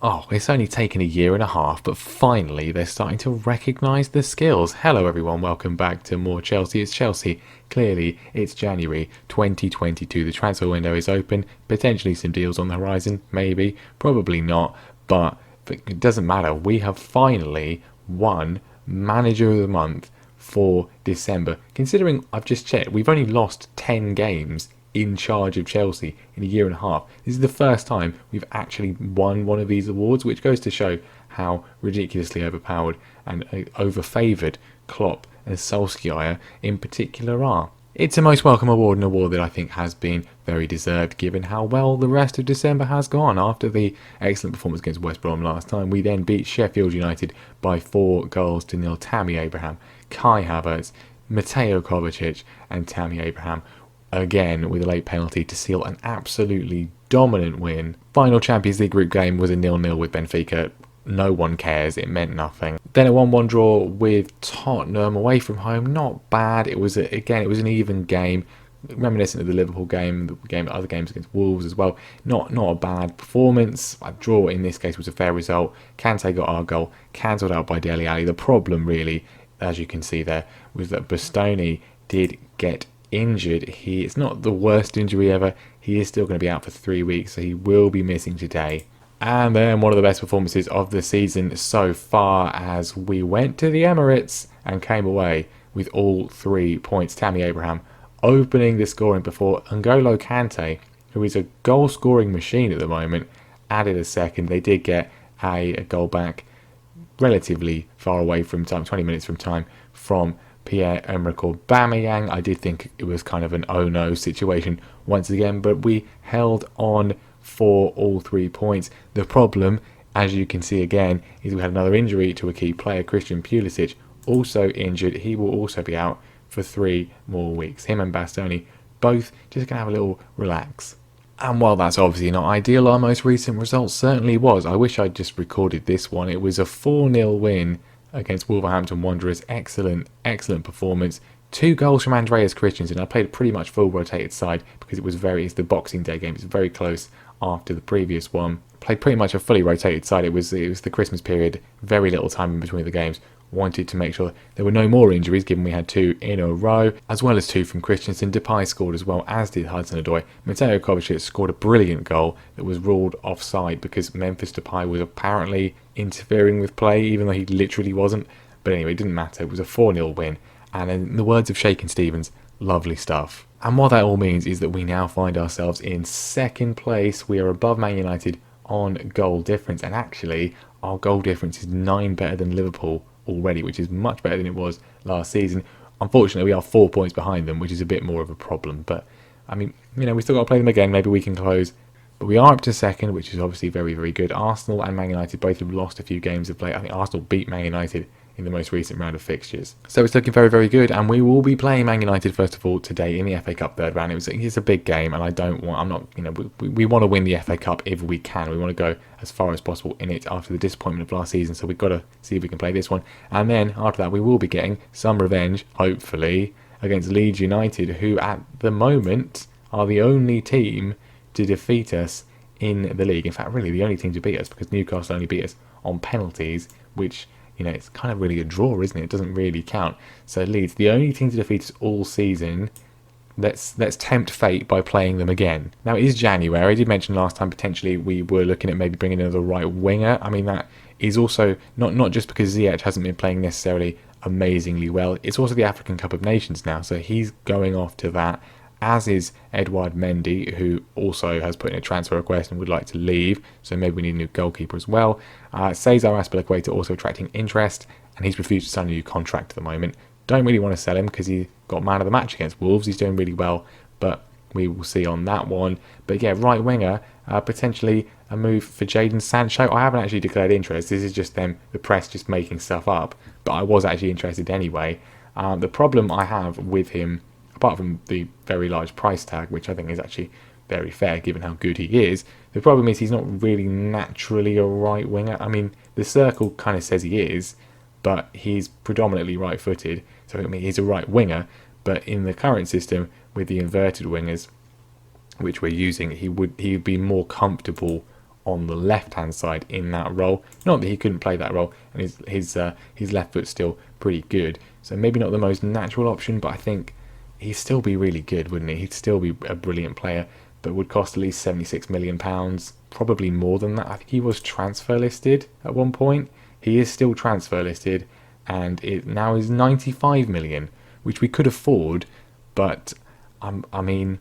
Oh, it's only taken a year and a half, but finally they're starting to recognise the skills. Hello, everyone. Welcome back to more Chelsea. It's Chelsea. Clearly, it's January 2022. The transfer window is open. Potentially some deals on the horizon. Maybe. Probably not. But it doesn't matter. We have finally won Manager of the Month for December. Considering I've just checked, we've only lost 10 games in charge of Chelsea in a year and a half. This is the first time we've actually won one of these awards, which goes to show how ridiculously overpowered and over-favoured Klopp and Solskjaer in particular are. It's a most welcome award, an award that I think has been very deserved given how well the rest of December has gone. After the excellent performance against West Brom last time, we then beat Sheffield United by 4-0. Tammy Abraham, Kai Havertz, Mateo Kovacic and Tammy Abraham again with a late penalty to seal an absolutely dominant win. Final Champions League group game was a 0-0 with Benfica. No one cares, it meant nothing. Then a 1-1 draw with Tottenham away from home, not bad. It was an even game, reminiscent of the Liverpool game, other games against Wolves as well. Not a bad performance. A draw in this case was a fair result. Kante got our goal, cancelled out by Dele Alli. The problem really, as you can see there, was that Bastoni did get injured. It's not the worst injury ever. He is still going to be out for 3 weeks, so he will be missing today. And then one of the best performances of the season so far, as we went to the Emirates and came away with all 3 points. Tammy Abraham opening the scoring before N'Golo Kante, who is a goal-scoring machine at the moment, added a second. They did get a goal back relatively far away from time, 20 minutes from time, from Pierre-Emerick Aubameyang. I did think it was kind of an oh no situation once again, but we held on for all 3 points. The problem, as you can see again, is we had another injury to a key player, Christian Pulisic, also injured. He will also be out for 3 more weeks. Him and Bastoni both just going to have a little relax. And while that's obviously not ideal, our most recent result certainly was. I wish I'd just recorded this one. It was a 4-0 win against Wolverhampton Wanderers. Excellent performance. 2 goals from Andreas Christensen. I played pretty much full rotated side because it's the Boxing Day game. It's very close after the previous one. Played pretty much a fully rotated side. It was the Christmas period. Very little time in between the games. Wanted to make sure there were no more injuries, given we had 2 in a row, as well as 2 from Christensen. Depay scored as well, as did Hudson-Odoi. Mateo Kovacic scored a brilliant goal that was ruled offside because Memphis Depay was apparently interfering with play, even though he literally wasn't. But anyway, it didn't matter. It was a 4-0 win. And in the words of Shakin Stevens, lovely stuff. And what that all means is that we now find ourselves in second place. We are above Man United on goal difference. And actually, our goal difference is 9 better than Liverpool already, which is much better than it was last season. Unfortunately, we are 4 points behind them, which is a bit more of a problem. But, I mean, we still got to play them again. Maybe we can close. But we are up to second, which is obviously very, very good. Arsenal and Man United both have lost a few games of late. I think Arsenal beat Man United in the most recent round of fixtures. So it's looking very, very good, and we will be playing Man United first of all today in the FA Cup third round. It's a big game, and we want to win the FA Cup if we can. We want to go as far as possible in it after the disappointment of last season, so we've got to see if we can play this one. And then after that, we will be getting some revenge, hopefully, against Leeds United, who at the moment are the only team to defeat us in the league. In fact, really the only team to beat us, because Newcastle only beat us on penalties, which it's kind of really a draw, isn't it? It doesn't really count. So Leeds, the only team to defeat us all season. Let's tempt fate by playing them again. Now, it is January. I did mention last time potentially we were looking at maybe bringing another right winger. I mean, that is also not just because Ziyech hasn't been playing necessarily amazingly well. It's also the African Cup of Nations now, so he's going off to that, as is Edouard Mendy, who also has put in a transfer request and would like to leave, so maybe we need a new goalkeeper as well. Cesar Azpilicueta also attracting interest, and he's refused to sign a new contract at the moment. Don't really want to sell him because he got man of the match against Wolves. He's doing really well, but we will see on that one. But yeah, right winger, potentially a move for Jadon Sancho. I haven't actually declared interest. This is just them, the press, just making stuff up, but I was actually interested anyway. The problem I have with him, apart from the very large price tag, which I think is actually very fair given how good he is, the problem is he's not really naturally a right winger. I mean, the circle kind of says he is, but he's predominantly right-footed, so I mean he's a right winger. But in the current system with the inverted wingers, which we're using, he would be more comfortable on the left-hand side in that role. Not that he couldn't play that role, and his left foot's still pretty good. So maybe not the most natural option, but I think he'd still be really good, wouldn't he? He'd still be a brilliant player, but would cost at least £76 million, probably more than that. I think he was transfer listed at one point. He is still transfer listed, and it now is 95 million, which we could afford, but I mean,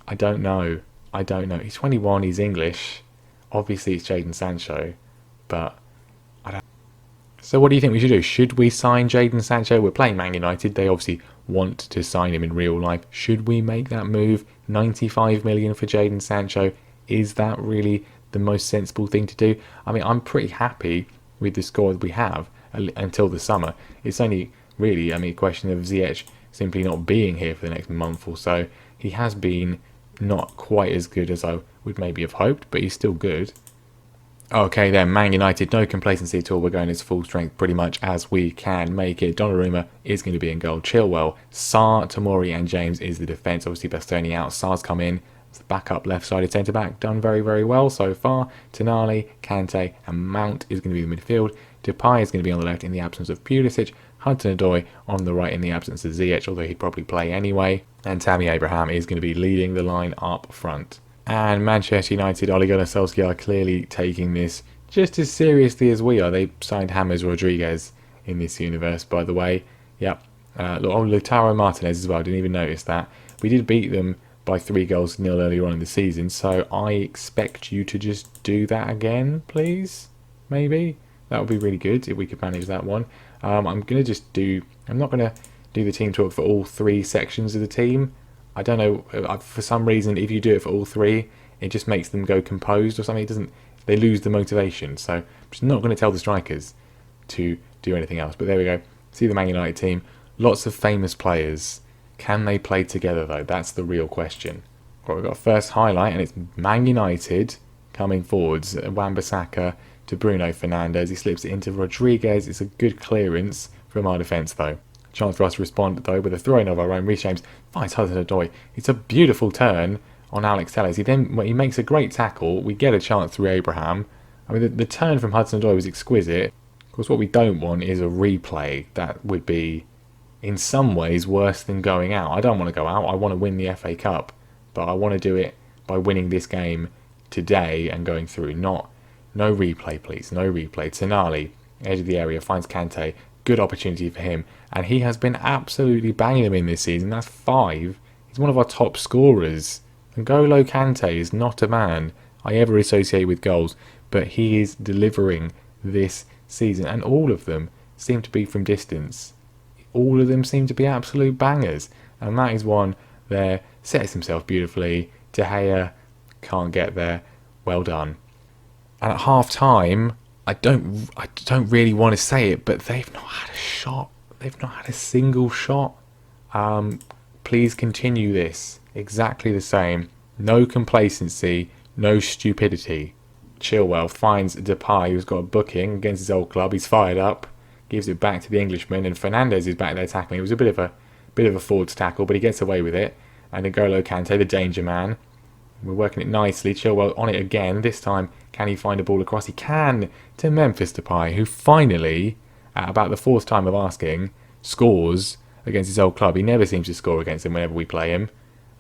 I don't know. He's 21, he's English. Obviously, it's Jadon Sancho, but I don't. So, what do you think we should do? Should we sign Jadon Sancho? We're playing Man United. They obviously want to sign him in real life. Should we make that move? 95 million for Jadon Sancho. Is that really the most sensible thing to do? I mean, I'm pretty happy with the squad we have until the summer. It's only really, a question of Ziyech simply not being here for the next month or so. He has been not quite as good as I would maybe have hoped, but he's still good. Okay then, Man United, no complacency at all. We're going as full strength pretty much as we can make it. Donnarumma is going to be in goal. Chilwell, Sarr, Tomori and James is the defence. Obviously Bastoni out, Sarr's come in. It's the backup left-sided centre-back, done very, very well so far. Tonali, Kante and Mount is going to be the midfield. Depay is going to be on the left in the absence of Pulisic. Hudson-Odoi on the right in the absence of Ziyech, although he'd probably play anyway. And Tammy Abraham is going to be leading the line up front. And Manchester United, Ole Gunnar Solskjaer are clearly taking this just as seriously as we are. They signed James Rodriguez in this universe, by the way. Yep. Lautaro Martinez as well, didn't even notice that. We did beat them by 3-0 earlier on in the season, so I expect you to just do that again, please? Maybe? That would be really good if we could manage that one. I'm not going to do the team talk for all 3 sections of the team. I don't know, for some reason, if you do it for all 3, it just makes them go composed or something. They lose the motivation. So I'm just not going to tell the strikers to do anything else. But there we go. See the Man United team. Lots of famous players. Can they play together, though? That's the real question. Right, we've got a first highlight, and it's Man United coming forwards. Wan-Bissaka to Bruno Fernandes. He slips it into Rodriguez. It's a good clearance from our defence, though. Chance for us to respond, though, with a throw-in of our own. Reece James finds Hudson-Odoi. It's a beautiful turn on Alex Telles. He makes a great tackle. We get a chance through Abraham. I mean, the turn from Hudson-Odoi was exquisite. Of course, what we don't want is a replay. That would be, in some ways, worse than going out. I don't want to go out. I want to win the FA Cup. But I want to do it by winning this game today and going through. No replay, please. No replay. Tonali, edge of the area, finds Kante. Good opportunity for him. And he has been absolutely banging them in this season. That's 5. He's one of our top scorers. N'Golo Kante is not a man I ever associate with goals, but he is delivering this season. And all of them seem to be from distance. All of them seem to be absolute bangers. And that is one there. Sets himself beautifully. De Gea can't get there. Well done. And at half time, I don't really want to say it, but they've not had a shot. They've not had a single shot. Please continue this. Exactly the same. No complacency, no stupidity. Chilwell finds Depay, who's got a booking against his old club. He's fired up, gives it back to the Englishman, and Fernandes is back there tackling. It was a bit of a forwards tackle, but he gets away with it. And N'Golo Kante, the danger man. We're working it nicely. Chilwell on it again. This time, can he find a ball across? He can, to Memphis Depay, who finally, at about the 4th time of asking, scores against his old club. He never seems to score against him whenever we play him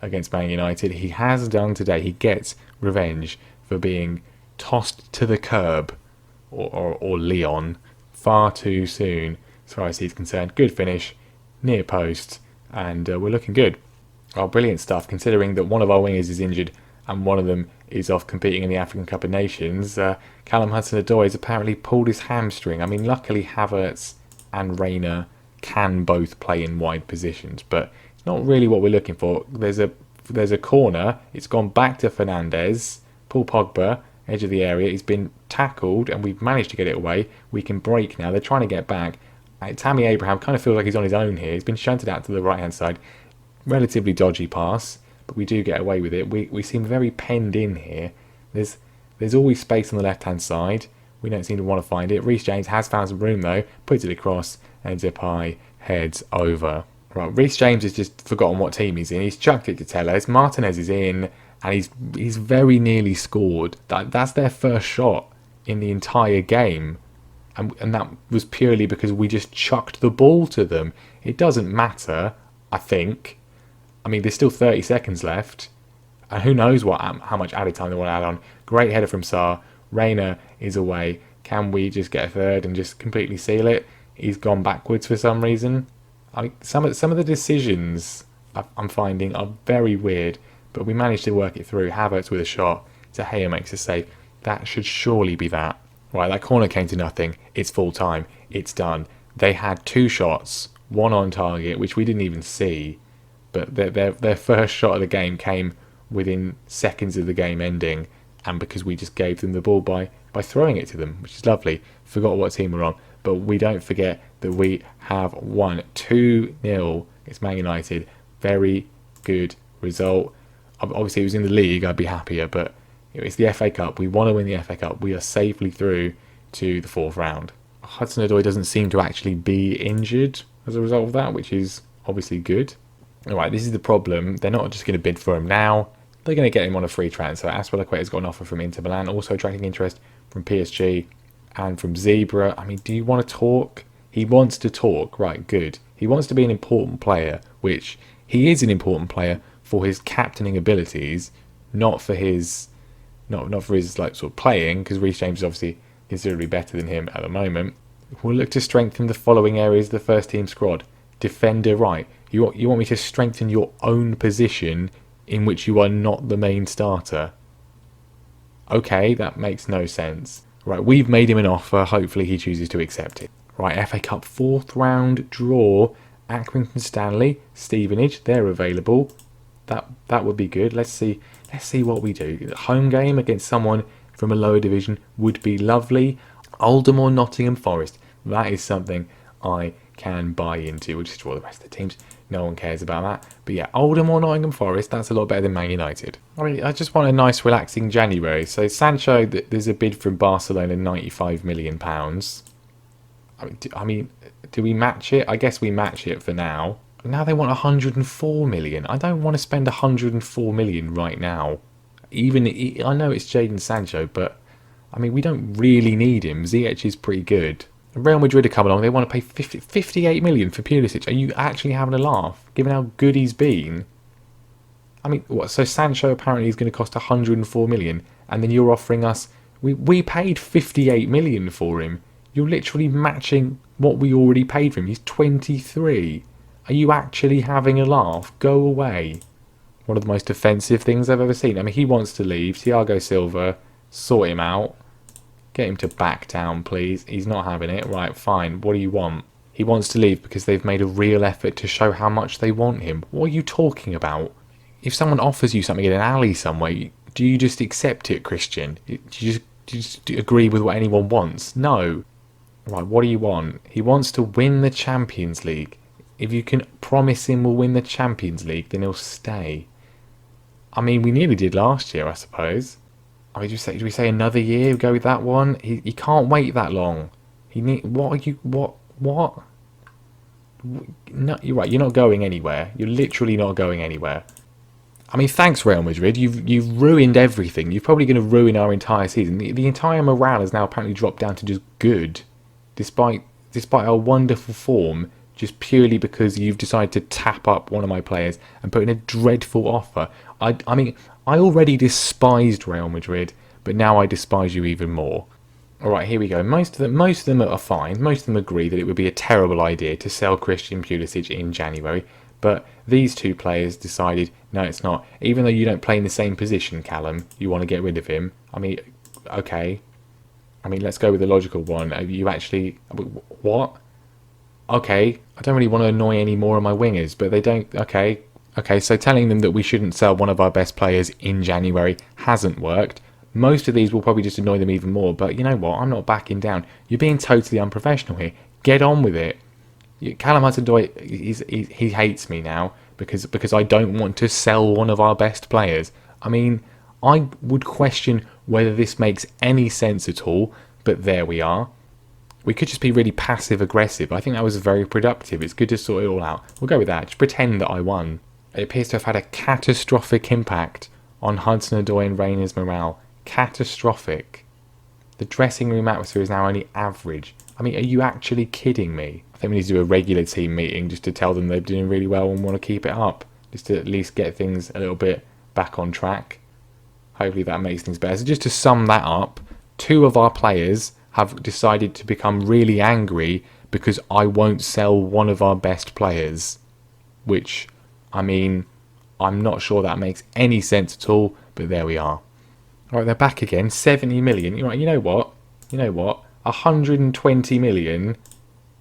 against Man United. He has done today. He gets revenge for being tossed to the curb, or Leon, far too soon, as far as he's concerned. Good finish, near post, and we're looking good. Oh, brilliant stuff, considering that one of our wingers is injured and one of them is off competing in the African Cup of Nations. Callum Hudson-Odoi has apparently pulled his hamstring. I mean, luckily Havertz and Reina can both play in wide positions, but it's not really what we're looking for. There's a corner. It's gone back to Fernandes. Paul Pogba, edge of the area. He's been tackled and we've managed to get it away. We can break now. They're trying to get back. Tammy Abraham kind of feels like he's on his own here. He's been shunted out to the right-hand side. Relatively dodgy pass, but we do get away with it. We seem very penned in here. There's always space on the left-hand side. We don't seem to want to find it. Reece James has found some room, though. Puts it across, and Depay heads over. Right, Reece James has just forgotten what team he's in. He's chucked it to Telles. Martinez is in, and he's very nearly scored. That's their first shot in the entire game, and that was purely because we just chucked the ball to them. It doesn't matter, I think. I mean, there's still 30 seconds left, and who knows how much added time they want to add on. Great header from Sarr. Reina is away. Can we just get a third and just completely seal it? He's gone backwards for some reason. I mean, some of the decisions I'm finding are very weird, but we managed to work it through. Havertz with a shot. De Gea makes a save. That should surely be that. Right, that corner came to nothing. It's full time. It's done. They had 2 shots, one on target, which we didn't even see, but their first shot of the game came within seconds of the game ending, and because we just gave them the ball by throwing it to them, which is lovely. Forgot what team we're on, but we don't forget that we have won 2-0. It's Man United. Very good result. Obviously, it was in the league. I'd be happier, but it's the FA Cup. We want to win the FA Cup. We are safely through to the 4th round. Hudson-Odoi doesn't seem to actually be injured as a result of that, which is obviously good. Alright, this is the problem. They're not just going to bid for him now. They're going to get him on a free transfer. Azpilicueta's got an offer from Inter Milan, also attracting interest from PSG and from Zebra. I mean, do you want to talk? He wants to talk. Right, good. He wants to be an important player, which he is an important player for his captaining abilities, not for his like sort of playing, because Reece James is obviously considerably better than him at the moment. We'll look to strengthen the following areas of the first team squad. Defender right. You want me to strengthen your own position in which you are not the main starter? Okay, that makes no sense. Right, we've made him an offer. Hopefully he chooses to accept it. Right, FA Cup 4th round draw. Accrington Stanley, Stevenage, they're available. That would be good. Let's see what we do. Home game against someone from a lower division would be lovely. Oldham or Nottingham Forest. That is something I can buy into. We'll just draw the rest of the teams. No one cares about that. But yeah, Oldham or Nottingham Forest, that's a lot better than Man United. I mean, I just want a nice, relaxing January. So Sancho, there's a bid from Barcelona, £95 million. I mean, do we match it? I guess we match it for now. Now they want 104 million. I don't want to spend 104 million right now. I know it's Jadon Sancho, but I mean, we don't really need him. Ziyech is pretty good. Real Madrid are coming along. They want to pay 58 million for Pulisic. Are you actually having a laugh, given how good he's been? I mean, what? So Sancho apparently is going to cost 104 million, and then you're offering us... We paid 58 million for him. You're literally matching what we already paid for him. He's 23. Are you actually having a laugh? Go away. One of the most offensive things I've ever seen. I mean, he wants to leave. Thiago Silva, sort him out. Get him to back down, please. He's not having it. Right, fine. What do you want? He wants to leave because they've made a real effort to show how much they want him. What are you talking about? If someone offers you something in an alley somewhere, do you just accept it, Christian? Do you just agree with what anyone wants? No. Right, what do you want? He wants to win the Champions League. If you can promise him we'll win the Champions League, then he'll stay. I mean, we nearly did last year, I suppose. I mean, do we say another year? Go with that one. He can't wait that long. What? No, you're right. You're not going anywhere. You're literally not going anywhere. I mean, thanks, Real Madrid. You've ruined everything. You're probably going to ruin our entire season. The entire morale has now apparently dropped down to just good, despite our wonderful form. Just purely because you've decided to tap up one of my players and put in a dreadful offer. I mean, I already despised Real Madrid, but now I despise you even more. Alright, here we go. Most of them are fine. Most of them agree that it would be a terrible idea to sell Christian Pulisic in January. But these two players decided, no, it's not. Even though you don't play in the same position, Callum, you want to get rid of him. I mean, okay. I mean, let's go with the logical one. You actually... What? Okay, I don't really want to annoy any more of my wingers, but they don't... Okay, so telling them that we shouldn't sell one of our best players in January hasn't worked. Most of these will probably just annoy them even more, but you know what? I'm not backing down. You're being totally unprofessional here. Get on with it. Callum Hudson-Odoi, he hates me now because I don't want to sell one of our best players. I mean, I would question whether this makes any sense at all, but there we are. We could just be really passive-aggressive. I think that was very productive. It's good to sort it all out. We'll go with that. Just pretend that I won. It appears to have had a catastrophic impact on Hudson-Odoi and Rayner's morale. Catastrophic. The dressing room atmosphere is now only average. I mean, are you actually kidding me? I think we need to do a regular team meeting just to tell them they're doing really well and want to keep it up. Just to at least get things a little bit back on track. Hopefully that makes things better. So just to sum that up, 2 of our players have decided to become really angry because I won't sell one of our best players. Which, I mean, I'm not sure that makes any sense at all, but there we are. Alright, they're back again. 70 million. Right, you know what? 120 million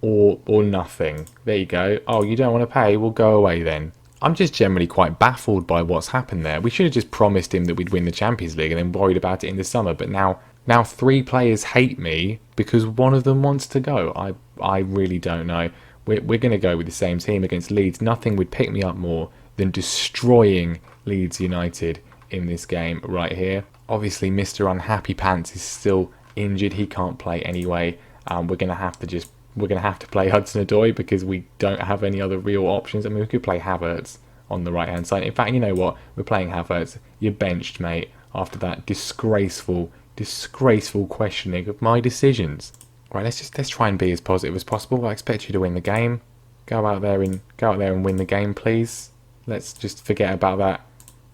or nothing. There you go. Oh, you don't want to pay? We'll go away then. I'm just generally quite baffled by what's happened there. We should have just promised him that we'd win the Champions League and then worried about it in the summer. But now 3 players hate me because one of them wants to go. I really don't know. We're going to go with the same team against Leeds. Nothing would pick me up more than destroying Leeds United in this game right here. Obviously, Mr. Unhappy Pants is still injured. He can't play anyway. We're going to have to play Hudson-Odoi because we don't have any other real options. I mean, we could play Havertz on the right-hand side. In fact, you know what? We're playing Havertz. You're benched, mate, after that disgraceful questioning of my decisions. Right, let's try and be as positive as possible. I expect you to win the game. Go out there and win the game, please. Let's just forget about that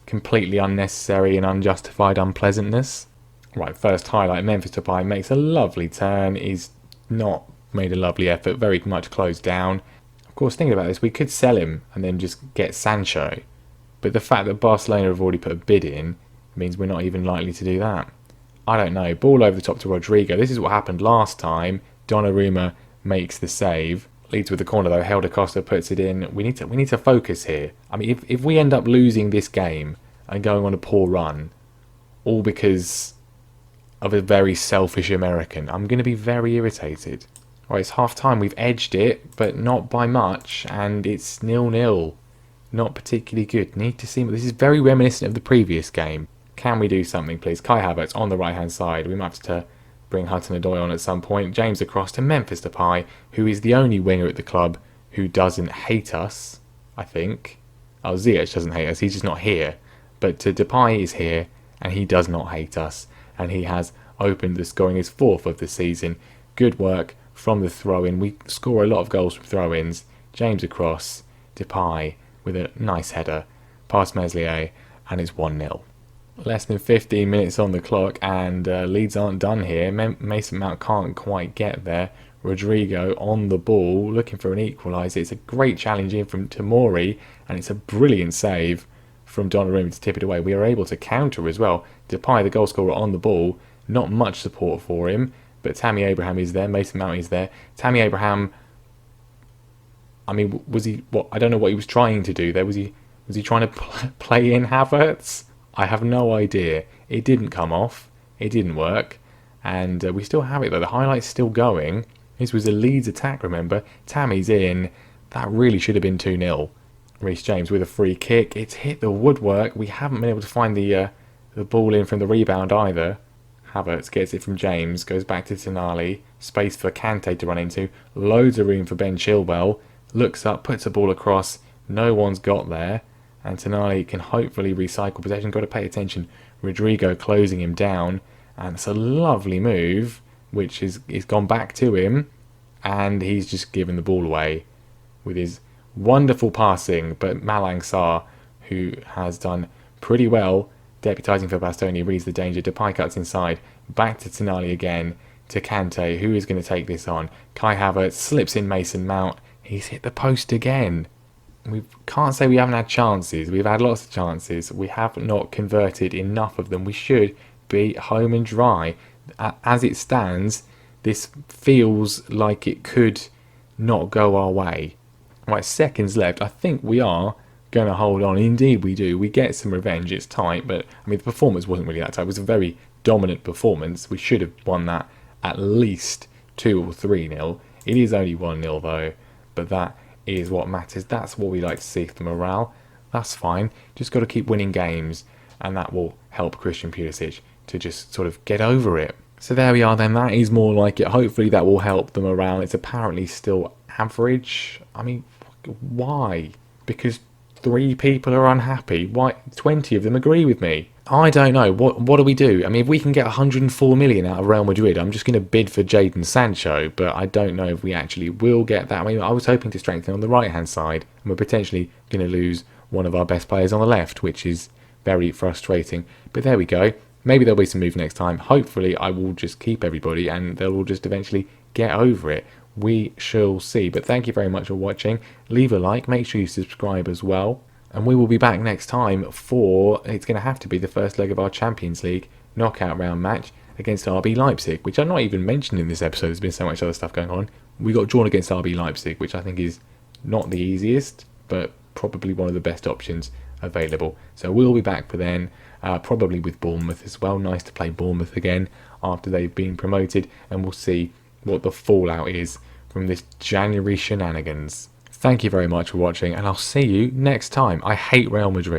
completely unnecessary and unjustified unpleasantness. Right, first highlight, Memphis Depay makes a lovely turn. He's not made a lovely effort, very much closed down. Of course, thinking about this, we could sell him and then just get Sancho. But the fact that Barcelona have already put a bid in means we're not even likely to do that. I don't know. Ball over the top to Rodrigo. This is what happened last time. Donnarumma makes the save. Leads with the corner though. Helder Costa puts it in. We need to focus here. I mean, if we end up losing this game and going on a poor run, all because of a very selfish American, I'm going to be very irritated. Right, it's half time. We've edged it, but not by much, and it's 0-0. Not particularly good. Need to see. This is very reminiscent of the previous game. Can we do something, please? Kai Havertz on the right-hand side. We might have to bring Hudson-Odoi on at some point. James across to Memphis Depay, who is the only winger at the club who doesn't hate us, I think. Oh, Ziyech doesn't hate us. He's just not here. But Depay is here, and he does not hate us. And he has opened the scoring his 4th of the season. Good work from the throw-in. We score a lot of goals from throw-ins. James across. Depay with a nice header. Past Meslier, and it's 1-0. Less than 15 minutes on the clock, and Leeds aren't done here. Mason Mount can't quite get there. Rodrigo on the ball, looking for an equaliser. It's a great challenge in from Tomori, and it's a brilliant save from Donnarumma to tip it away. We are able to counter as well. Depay, the goal scorer, on the ball. Not much support for him, but Tammy Abraham is there. Mason Mount is there. Tammy Abraham, I mean, was he? What? I don't know what he was trying to do there. Was he trying to play in Havertz? I have no idea. It didn't come off. It didn't work. And we still have it though. The highlight's still going. This was a Leeds attack, remember. Tammy's in. That really should have been 2-0. Reece James with a free kick. It's hit the woodwork. We haven't been able to find the ball in from the rebound either. Havertz gets it from James. Goes back to Tonali. Space for Kante to run into. Loads of room for Ben Chilwell. Looks up, puts the ball across. No one's got there. And Tonali can hopefully recycle possession. Got to pay attention. Rodrigo closing him down. And it's a lovely move, which is gone back to him. And he's just given the ball away with his wonderful passing. But Malang Sarr, who has done pretty well, deputising for Bastoni, reads the danger. Depay cuts inside. Back to Tonali again. To Kante, who is going to take this on. Kai Havertz slips in Mason Mount. He's hit the post again. We can't say we haven't had chances. We've had lots of chances. We have not converted enough of them. We should be home and dry. As it stands, this feels like it could not go our way. Right, seconds left. I think we are going to hold on. Indeed we do. We get some revenge. It's tight, but I mean the performance wasn't really that tight. It was a very dominant performance. We should have won that at least 2 or 3-0. It is only 1-0 though, but that is what matters. That's what we like to see for the morale. That's fine. Just got to keep winning games, and that will help Christian Pulisic to just sort of get over it. So there we are then. That is more like it. Hopefully that will help the morale. It's apparently still average. I mean, why? Because 3 people are unhappy. Why 20 of them agree with me? I don't know. What do we do? I mean, if we can get 104 million out of Real Madrid, I'm just going to bid for Jadon Sancho, but I don't know if we actually will get that. I mean, I was hoping to strengthen on the right-hand side, and we're potentially going to lose one of our best players on the left, which is very frustrating. But there we go. Maybe there'll be some move next time. Hopefully, I will just keep everybody, and they'll all just eventually get over it. We shall see. But thank you very much for watching. Leave a like. Make sure you subscribe as well. And we will be back next time for, it's going to have to be the first leg of our Champions League knockout round match against RB Leipzig, which I'm not even mentioned in this episode. There's been so much other stuff going on. We got drawn against RB Leipzig, which I think is not the easiest, but probably one of the best options available. So we'll be back for then, probably with Bournemouth as well. Nice to play Bournemouth again after they've been promoted, and we'll see what the fallout is from this January shenanigans. Thank you very much for watching, and I'll see you next time. I hate Real Madrid.